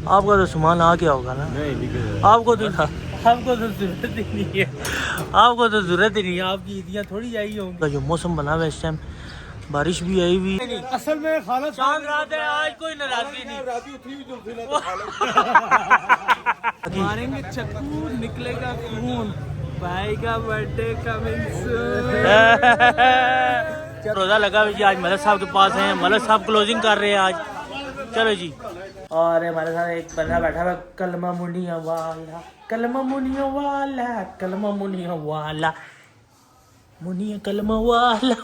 आपका तो सामान आ गया होगा ना। आपको तो जरूरत ही नहीं है, आपको तो जरूरत ही नहीं है, आपकी ईदियाँ थोड़ी आई होंगी। जो मौसम बना हुआ है इस टाइम, बारिश भी आई हुई। असल में खाना चांद रात है आज, कोई नाराजगी नहीं। मारेंगे चक्कू निकलेगा खून, भाई का बर्थडे कमिंग सून। रोजा लगा हुआ जी, आज मलक साहब के पास हैं, मलक साहब क्लोजिंग कर रहे हैं आज। चलो जी। और हमारे साथ एक बंदा बैठा हुआ, कलमा मुनिया वाला, कलमा मुनिया वाला, कलमा मुनिया वाला, मुनिया कलमा वाला।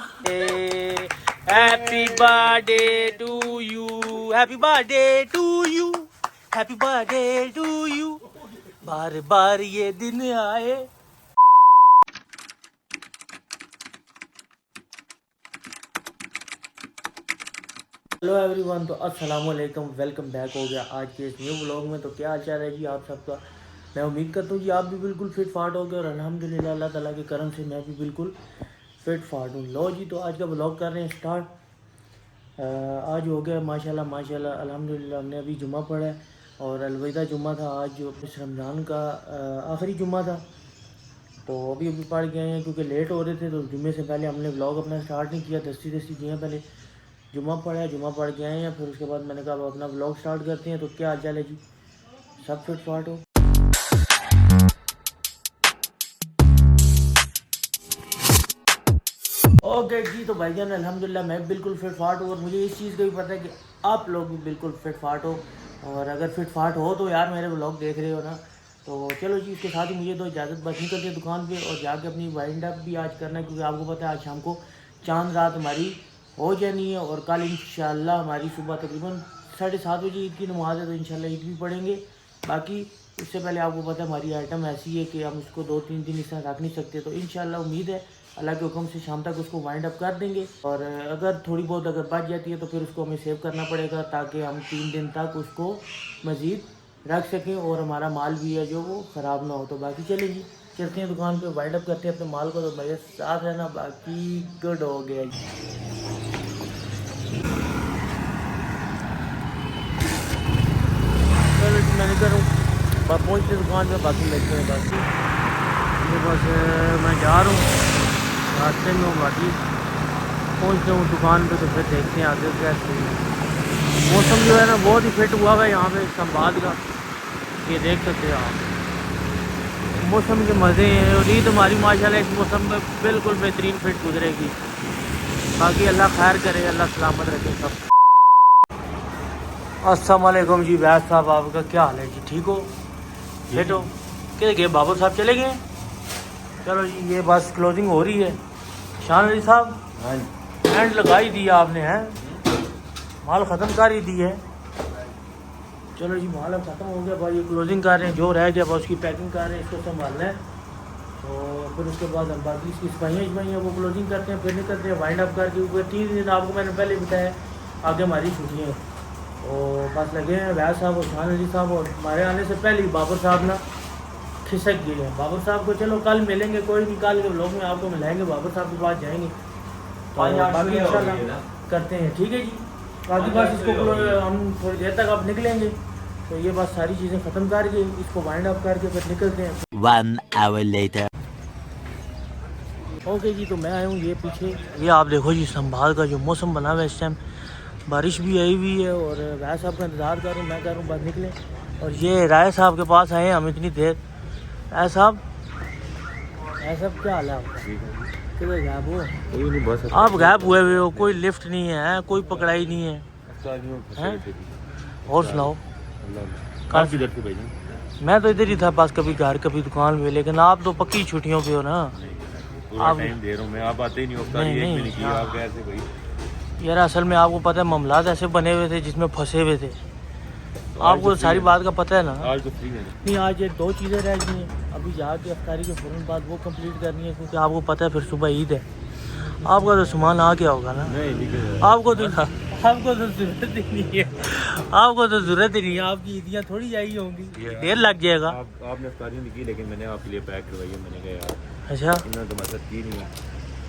Happy birthday to you, happy birthday to you, happy birthday to you, बार बार ये दिन आए। हेलो एवरीवन, तो अस्सलाम वालेकुम, वेलकम बैक हो गया आज के इस न्यू व्लॉग में। तो क्या हाल चाल है जी आप सबका। मैं उम्मीद करता हूँ कि आप भी बिल्कुल फिट फाट हो गए और अल्हम्दुलिल्लाह अल्लाह ताला के करम से मैं भी बिल्कुल फिट फाट हूँ। लो जी, तो आज का व्लॉग कर रहे हैं स्टार्ट। आज हो गया माशाल्लाह माशाल्लाह अल्हम्दुलिल्लाह, हमने अभी जुम्मा पढ़ा है और अलविदा जुम्मा था आज, जो इस रमज़ान का आखिरी जुम्मा था। तो अभी पढ़ के आए हैं क्योंकि लेट हो रहे थे, तो जुम्मे से पहले हमने व्लॉग अपना स्टार्ट नहीं किया, दस्ती किए हैं। पहले जुम्मा पढ़ा है, जुम्मा पढ़ के आए हैं, फिर उसके बाद मैंने कहा अब अपना व्लॉग स्टार्ट करते हैं। तो क्या हाल चाल है जी, सब फिट फाट हो। ओके जी, तो भाईजान अल्हम्दुलिल्लाह मैं बिल्कुल फिट फाट हूँ और मुझे इस चीज़ का भी पता है कि आप लोग भी बिल्कुल फिट फाट हो। और अगर फिट फाट हो तो यार मेरे व्लॉग देख रहे हो ना, तो चलो जी, इसके साथ ही मुझे तो इजाज़त बस निकलती है दुकान पे और जाके अपनी वाइंड अप भी आज करना है, क्योंकि आपको पता है आज शाम को चांद रात हमारी हो जानी है और कल इंशाल्लाह हमारी सुबह तकरीबन 7:30 बजे ईद की नमाज़ है, तो इंशाल्लाह ईद भी पढ़ेंगे। बाकी उससे पहले आपको पता है हमारी आइटम ऐसी है कि हम उसको 2-3 दिन इस तरह रख नहीं सकते, तो इंशाल्लाह उम्मीद है अल्लाह के हुक्म से शाम तक उसको वाइंड अप कर देंगे। और अगर थोड़ी बहुत अगर बच जाती है तो फिर उसको हमें सेव करना पड़ेगा, ताकि हम 3 दिन तक उसको मज़ीद रख सकें और हमारा माल भी है जो वो ख़राब ना हो। तो बाकी चलेगी, चलते हैं दुकान पे, वाइंड अप करते हैं अपने माल को। तो मेरे साथ रहना, बाकी गुड हो गया जी। चलो जी, मैंने करूँ पहुँचते दुकान पे, बाकी मिलते हैं। बाकी मेरे पास मैं जा रहा हूँ रास्ते में, बाकी पहुँचते हूँ दुकान पे, तो फिर देखते हैं आगे क्या सही। मौसम जो है ना बहुत ही फिट हुआ है यहाँ पे संभाल का, ये देख सकते हैं आप, मौसम के मज़े हैं। और ईद हमारी माशाल्लाह इस मौसम में बिल्कुल बेहतरीन फिट गुजरेगी। बाकी अल्लाह खैर करे, अल्लाह सलामत रखे सब। अस्सलाम वालेकुम जी, वैद साहब आपका क्या हाल है जी, ठीक हो, फिट हो? किधर गए बाबू साहब, चले गए? चलो जी, ये बस क्लोजिंग हो रही है। शान अली साहब हैंड लगा ही दिया आपने, हैं माल ख़त्म कर ही दी है। चलो जी, माल अब ख़त्म हो गया भाई, ये क्लोजिंग कर रहे हैं, जो रह गया बस उसकी पैकिंग कर रहे हैं, इसको संभालना है। तो फिर उसके बाद हम बाकी इसकी सफाइयाँ वो क्लोजिंग करते हैं, फिर निकलते हैं वाइंड अप करके। ऊपर 3 दिन आपको मैंने पहले बताया, आगे हमारी छुट्टियाँ तो बस लगे हैं। वैद साहब और शान अली साहब, और हमारे आने से पहले ही बाबर साहब ना खिसक गए हैं। बाबर साहब को चलो कल मिलेंगे, कोई नहीं, कल के व्लॉग में आपको मिलाएंगे, बाबर साहब के पास जाएंगे तो बाकी इंशाल्लाह करते हैं, ठीक है जी। बाकी बस इसको हम थोड़ी देर तक अब निकलेंगे, तो ये बस सारी चीज़ें ख़त्म करके इसको वाइंड अप करके फिर निकलते हैं। 1 hour later. ओके जी, तो मैं आया हूँ ये पीछे, ये आप देखो जी संभाल का जो मौसम बना हुआ है इस टाइम, बारिश भी आई हुई है और वैद साहब का इंतज़ार कर रहा हूँ, मैं कर रहा हूँ बस निकले। और ये राय साहब के पास आए हैं हम इतनी देर। साहब क्या हाल है आपका, किधर गायब हो? आप गायब हुए हुए हो, कोई लिफ्ट नहीं है, कोई पकड़ाई नहीं है, और सुनाओ कहाँ किधर थे भाई? मैं तो इधर ही था बस, कभी घर कभी दुकान पे, लेकिन आप तो पक्की छुट्टियों पे हो ना। आप टाइम दे रहा हूँ मैं, आप आते ही नहीं हो, नहीं आप कैसे भाई? यार असल में आपको पता है मामलात ऐसे बने हुए थे जिसमें फंसे हुए थे, तो आपको सारी बात का पता है ना। आज तो फ्री है नहीं, आज ये 2 चीज़ें रह गई हैं, अभी जाके अफ्तारी के फ़ौरन बाद वो कंप्लीट करनी है, क्योंकि आपको पता है फिर सुबह ईद है। आपका तो सामान आ गया होगा ना। आपको तो ज़रूरत ही नहीं है, आपको तो ज़रूरत ही नहीं है, आपकी ईदियाँ थोड़ी आई होंगी, देर लग जाएगा। आपने अफ्तारी नहीं की, लेकिन मैंने आपके लिए पैक करवाई है, मैंने कहा यार अच्छा इन्होंने तो मदद की नहीं है,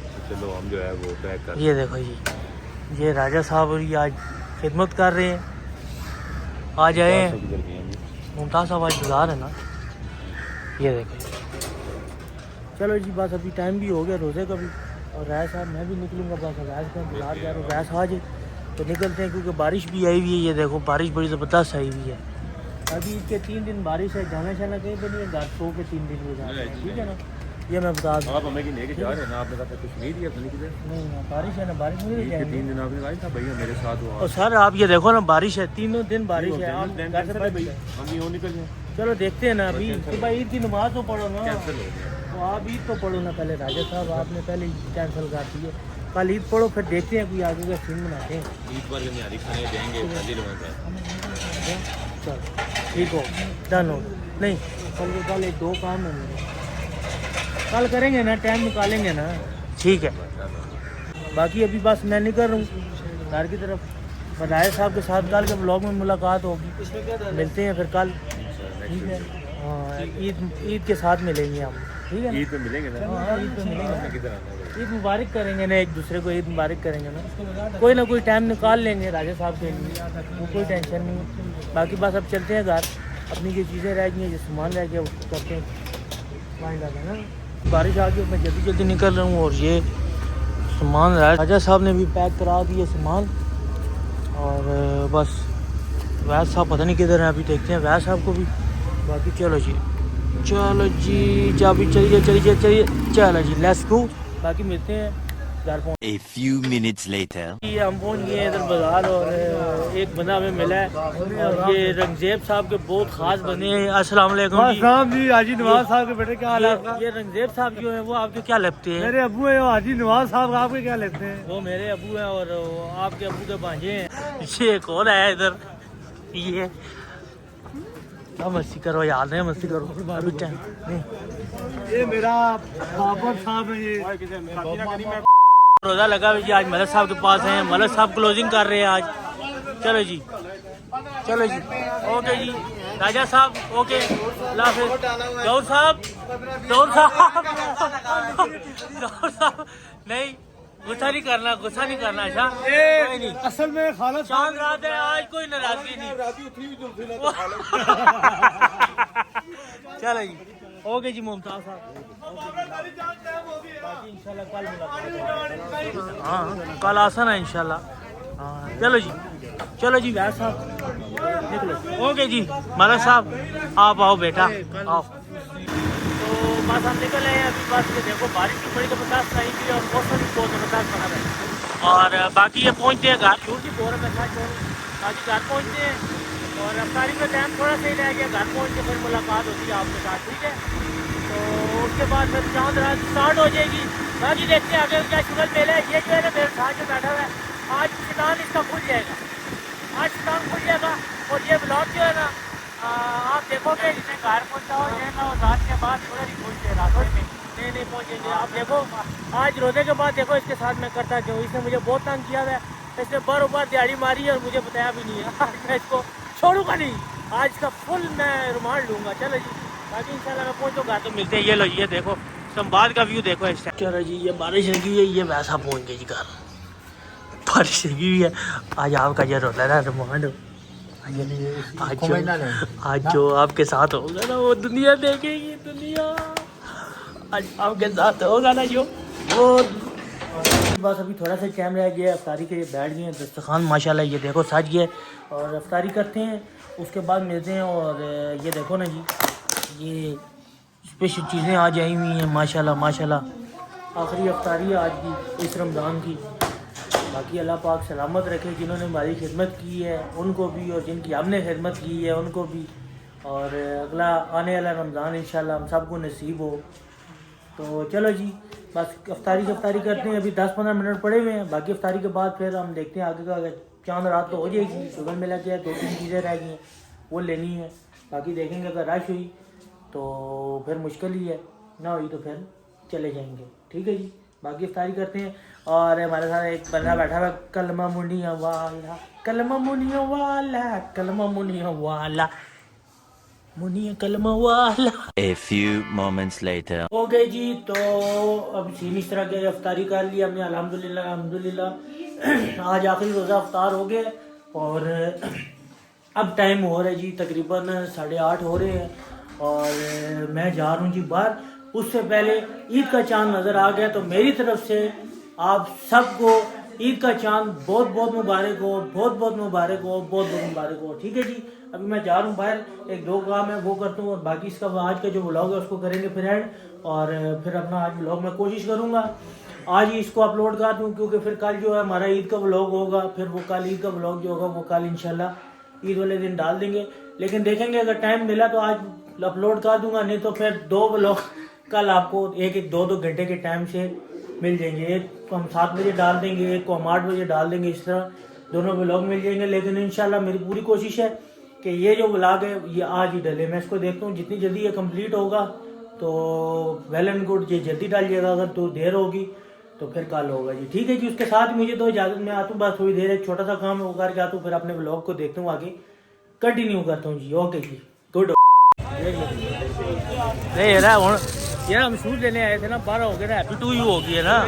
तो चलो हम जो है वो पैक कर। ये देखो जी, ये राजा साहब और ये आज खिदमत कर रहे हैं, आ जाए मुमताज़ साहब आज बाजार है ना, ये देखें। चलो जी बस अभी टाइम भी हो गया रोज़े का भी, और राय साहब मैं भी निकलूँगा बस। राय का बाजार जा रहा हूँ, राय आज तो निकलते हैं क्योंकि बारिश भी आई हुई है। ये देखो बारिश बड़ी ज़बरदस्त आई हुई है। अभी इसके 3 दिन बारिश है, जाना शाना कहीं पर नहीं है, घर सो के 3 दिन हो जाना है, ठीक है ना। ये मैं बता दूँ आप हमें कि लेके जा रहे हैं ना, आपने कहा कश्मीर ही अपनी किधर नहीं बारिश है ना, बारिश में नहीं जाएंगे। 3 दिन आपने कहा था भैया मेरे साथ हो और सर आप ये देखो ना बारिश है, 3 दिन बारिश है। आप घर से बैठ भैया हम यूँ निकल जाए। चलो देखते हैं ना, अभी सुबह ईद की नमाज तो पढ़ो ना, कैंसिल हो गया। तो आप ईद तो पढ़ो ना पहले। राजा साहब आपने पहले कैंसिल कर दी है, कल ईद पढ़ो फिर देखते हैं कोई आगे का सीन बनाते हैं। ईद पर निहारी खाने जाएंगे शादी चलो ठीक हो, डन हो। नहीं कल के कल 2 काम है मेरे, कल करेंगे ना, टाइम निकालेंगे ना, ठीक है। बाकी अभी बस मैं निकल रहा हूँ घर की तरफ। राय साहब के साथ कल के ब्लॉग में मुलाकात होगी, मिलते हैं फिर कल, ठीक है। हाँ ईद के साथ मिलेंगे हम, ठीक है। ईद पे मिलेंगे ना। हाँ ईद पे मिलेंगे, किधर आना है? ईद मुबारक करेंगे ना, एक दूसरे को ईद मुबारक करेंगे ना, कोई ना कोई टाइम निकाल लेंगे राजा साहब के लिए, वो कोई टेंशन नहीं है। बाकी बस अब चलते हैं घर, अपनी जो चीज़ें रह गई हैं, जो सामान रह गया उसको करते हैं वाइंड अप, है ना। बारिश आ गई, मैं जल्दी जल्दी निकल रहा हूँ। और ये सामान राजा साहब ने भी पैक करा दिया सामान, और बस वैद साहब पता नहीं किधर हैं, अभी देखते हैं वैद साहब को भी। बाकी चलो जी अभी चलिए चलो जी लेट्स गो। बाकी मिलते हैं घर पहुँच। A few minutes later. ये हम पहुँच गए इधर बाजार, और एक बंदा हमें मिला है, और ये रंगजेब साहब के बहुत खास बने हैं। अस्सलाम वालेकुम जी। जी हाजी नवाज साहब के बेटे क्या हाल है आपका? ये रंगजेब साहब जो है वो आपके क्या लगते हैं? मेरे अबू है हाजी नवाज साहब, आपके क्या लगते हैं? वो मेरे अबू हैं और आपके अबू के भांजे हैं। ये कौन है इधर? ये मस्ती करो यार, नहीं मस्ती करो अभी टाइम नहीं। ये मेरा बाबर साहब है, ये रोज़ा लगा हुआ जी, आज मलक साहब के पास हैं, मलक साहब क्लोजिंग कर रहे हैं आज। चलो जी ओके जी राजा साहब, ओके अल्लाह हाफिज़। गौर साहब नहीं गुस्सा नहीं करना अच्छा, कोई नहीं। असल में खाला चांद रात है आज, कोई नाराजगी नहीं। चलो जी ओके जी मुमताज़ साहब, बाकी इंशाल्लाह कल मुलाकात। हाँ कल आसन है इंशाल्लाह। हाँ चलो जी व्यास साहब निकलो। ओके जी मलक साहब आप आओ बेटा आओ। तो बस हम निकल आए अभी। बस ये देखो बारिश भी बड़ी ज़बरदस्त आई थी और मौसम भी बहुत ज़बरदस्त बना है। और बाकी ये पहुँचते हैं घर, दूर की बोर में बाकी घर पहुँचते हैं, और अफ्तारी का टाइम थोड़ा सही रह गया, घर पहुँच के फिर मुलाकात होती है आपके साथ, ठीक है। तो उसके बाद फिर चांद रात स्टार्ट हो जाएगी। बाकी देखते हैं आगे क्या शुगर मेला है। ये जो है ना मेरे साथ जो बैठा हुआ है, आज किसान इसका खुल जाएगा, और ये ब्लॉग जो है ना आप देखोगे जिसने घर पहुँचा हो जाएगा, और रात के बाद थोड़ा ही पहुँच जाएगा, नहीं पहुँचेंगे। आप देखो आज रोज़े के बाद देखो इसके साथ मैं करता क्यों, इसने मुझे बहुत तंग किया है, इसने बार दिहाड़ी मारी है और मुझे बताया भी नहीं है। आज मैं इसको छोड़ूंगा नहीं, आज का फुल मैं रिमांड लूँगा। चलो जी बाकी इंशाल्लाह मैं पहुँच तो घर तो मिलते हैं। ये लो ये देखो संवाद का व्यू देखो इस टाइम। चलो जी ये बारिश लगी हुई है, ये वैसा पहुँच गई जी घर, बारिश लगी हुई है। आज आपका ये रोला ना रिमांड, आज जो आपके साथ होगा ना वो दुनिया देखेगी, दुनिया आज आपके साथ होगा ना जो वो। बस अभी थोड़ा सा टाइम रह गया, अफ्तारी के बैठ गए हैं, दस्तरखान माशाल्लाह ये देखो सज गया, और अफ्तारी करते हैं उसके बाद मिलते हैं। और ये देखो ना जी ये स्पेशल चीज़ें आज आई हुई हैं माशाल्लाह। आखिरी अफ्तारी है आज की इस रमज़ान की। बाकी अल्लाह पाक सलामत रखे, जिन्होंने हमारी खिदमत की है उनको भी, और जिनकी हमने खिदमत की है उनको भी, और अगला आने वाला रमज़ान इंशाल्लाह हम सबको नसीब हो। तो चलो जी बस अफ्तारी करते हैं, अभी 10-15 मिनट पड़े हुए हैं। बाकी अफ्तारी के बाद फिर हम देखते हैं आगे का। अगर चांद रात तो हो जाएगी, शुगर मिला के 2-3 चीज़ें रह गई हैं वो लेनी है। बाकी देखेंगे अगर रश हुई तो फिर मुश्किल ही है, ना हुई तो फिर चले जाएंगे, ठीक है जी। बाकी अफ्तारी करते हैं। और हमारे साथ एक बंदा बैठा हुआ, कलमा मुनिया वाला, कलमा मुनिया वाला, कलमा मुनिया वाला, मुनिया कलमा वाला। A few moments later. Okay जी तो अब सीन इस तरह के अफ्तारी कर लिया हमने अल्हम्दुलिल्लाह। आज आखिरी रोज़ा अफ्तार हो गया, और अब टाइम हो रहा है जी तकरीबन 8:30 हो रहे हैं और मैं जा रहा हूँ जी बाहर। उससे पहले ईद का चांद नज़र आ गया, तो मेरी तरफ से आप सबको ईद का चांद बहुत बहुत मुबारक हो, बहुत बहुत मुबारक हो, बहुत बहुत मुबारक हो। ठीक है जी, अभी मैं जा रहा हूँ बाहर, एक दो काम है वो करता हूँ और बाकी इसका आज का जो व्लॉग है उसको करेंगे फिर ऐड। और फिर अपना आज व्लॉग में कोशिश करूँगा आज ही इसको अपलोड कर दूँ, क्योंकि फिर कल जो है हमारा ईद का व्लॉग होगा, फिर वो कल ईद का व्लॉग जो होगा वो कल इंशाल्लाह ईद वाले दिन डाल देंगे। लेकिन देखेंगे अगर टाइम मिला तो आज अपलोड कर दूंगा, नहीं तो फिर 2 व्लॉग कल आपको एक 2 घंटे के टाइम से मिल जाएंगे। एक को हम 7 बजे डाल देंगे, एक को हम 8 बजे डाल देंगे, इस तरह दोनों व्लॉग मिल जाएंगे। लेकिन इंशाल्लाह मेरी पूरी कोशिश है कि ये जो व्लॉग है ये आज ही डले। मैं इसको देखता हूँ जितनी जल्दी ये कंप्लीट होगा तो वेल एंड गुड, ये जल्दी डालिएगा, अगर तो देर होगी तो फिर कल होगा जी। ठीक है जी, उसके साथ मुझे तो इजाज़त, मैं आता हूँ बस थोड़ी देर, एक छोटा सा काम है वो करके आता हूँ, फिर अपने व्लॉग को देखता हूँ, आगे कंटिन्यू करता हूँ जी। ओके जी, गुड। नहीं है ना यार, हम शूज लेने आए थे ना, 12 हो गए ना, हैप्पी टू यू हो गई है ना,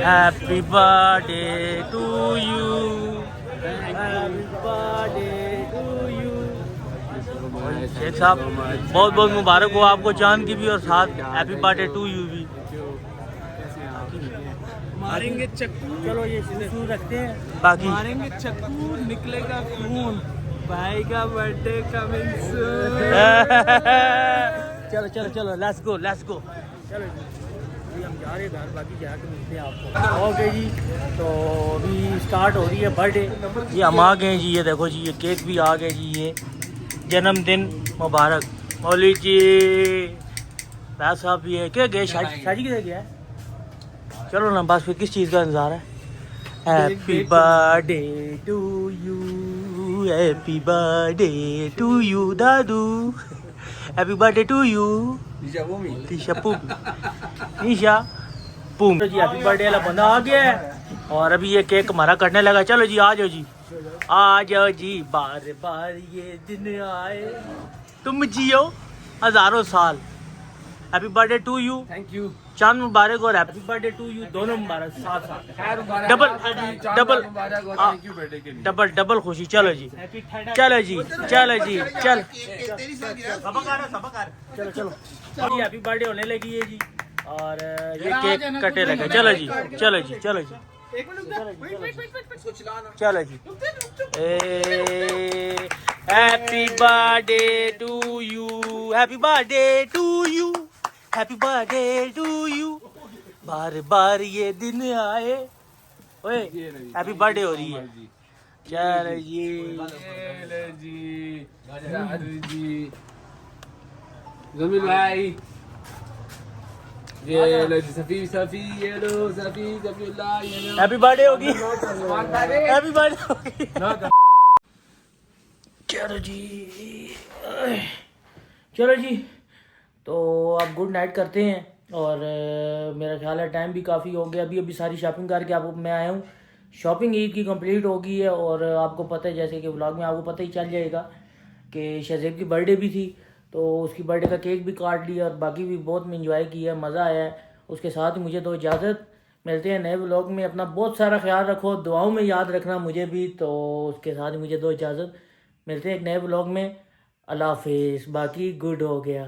happy birthday to you, happy birthday to you. Sheikh साहब बहुत बहुत मुबारक हो आपको चांद की भी, और साथ हैप्पी बर्थडे टू यू भी। मारेंगे चक्कू, चलो ये शूज रखते हैं, बाकी मारेंगे चक्कू, निकलेगा खून, भाई का बर्थडे कमिंग चलो चलो चलो, लेट्स गो लेट्स गो। चलो जी, हम जा रहे हैं घर, बाकी जाके मिलते हैं आपको। ओके जी, तो अभी स्टार्ट हो रही है बर्थडे जी, हम आ गए जी, ये देखो जी, ये केक भी आ गया जी, ये जन्मदिन मुबारक मौली जी। राज साहब भी है, क्या गए शादी किधर गया है? चलो ना बस, फिर किस चीज़ का इंतज़ार है? Happy birthday to you, happy birthday to you दादू, happy birthday to you Nisha पूम जी। हैप्पी बर्थडे वाला बंदा आ गया है और अभी ये केक हमारा कटने लगा। चलो जी, आ जाओ जी, आ जाओ जी, बार बार ये दिन आए, तुम जियो हजारों साल। Happy birthday to you, thank you, चांद मुबारक और हैप्पी बर्थडे टू यू, दोनों मुबारक साथ साथ, डबल डबल डबल डबल खुशी। चलो जी चलो जी चलो जी चलो चलो चलो जी, हैप्पी बर्थडे होने लगी है जी और ये केक कटे लगे। चलो जी चलो जी चलो जी चलो जी, happy birthday to you, happy birthday to you, happy birthday to you, बार बार ये दिन आए। ओए हैप्पी बर्थडे हो रही है, चलो जी जमील भाई, ये लो जी, सफी सफी, ये लो सफी सफीउल्लाह, ये लो हैप्पी बर्थडे होगी, हैप्पी बर्थडे होगी। चलो जी चलो जी, तो अब गुड नाइट करते हैं और मेरा ख्याल है टाइम भी काफ़ी हो गया। अभी सारी शॉपिंग करके आपको मैं आया हूँ, शॉपिंग ईद की कंप्लीट हो गई है और आपको पता है, जैसे कि व्लॉग में आपको पता ही चल जाएगा कि शहज़ेब की बर्थडे भी थी, तो उसकी बर्थडे का केक भी काट लिया और बाकी भी बहुत में इंजॉय किया, मज़ा आया है। उसके साथ ही मुझे तो इजाज़त, मिलते हैं नए व्लॉग में। अपना बहुत सारा ख्याल रखो, दुआओं में याद रखना मुझे भी। तो उसके साथ ही मुझे दो इजाज़त, मिलते हैं एक नए व्लॉग में। अल्लाह हाफिज़, बाकी गुड हो गया।